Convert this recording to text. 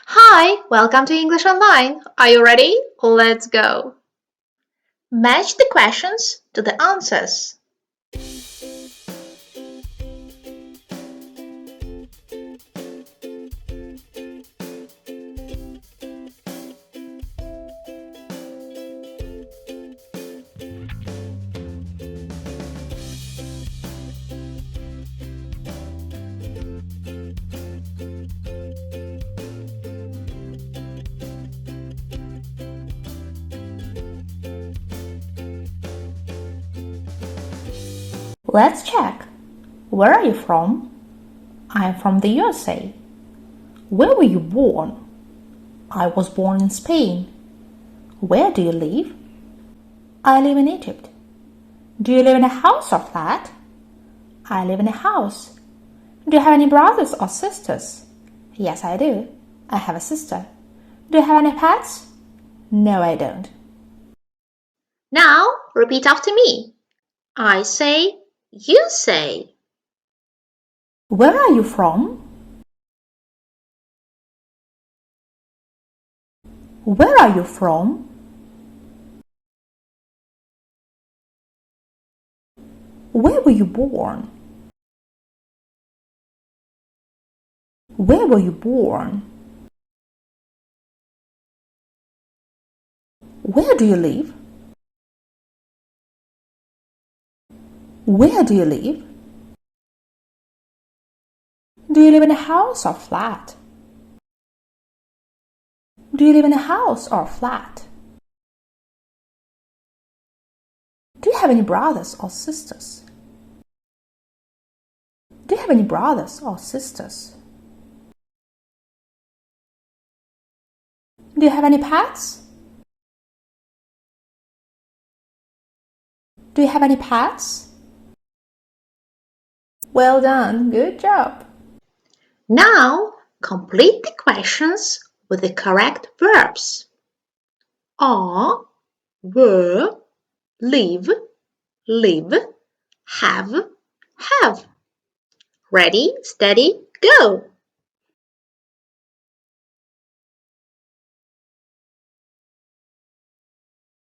Hi, welcome to English Online. Are you ready? Let's go. Match the questions to the answers. Let's check. Where are you from? I'm from the USA. Where were you born? I was born in Spain. Where do you live? I live in Egypt. Do you live in a house or flat? I live in a house. Do you have any brothers or sisters? Yes, I do. I have a sister. Do you have any pets? No, I don't. Now, repeat after me. I say, you say. Where are you from? Where are you from? Where were you born? Where were you born? Where do you live? Where do you live? Do you live in a house or flat? Do you live in a house or flat? Do you have any brothers or sisters? Do you have any brothers or sisters? Do you have any pets? Do you have any pets? Well done, good job. Now, complete the questions with the correct verbs. Are, were, live, live, have. Ready, steady, go!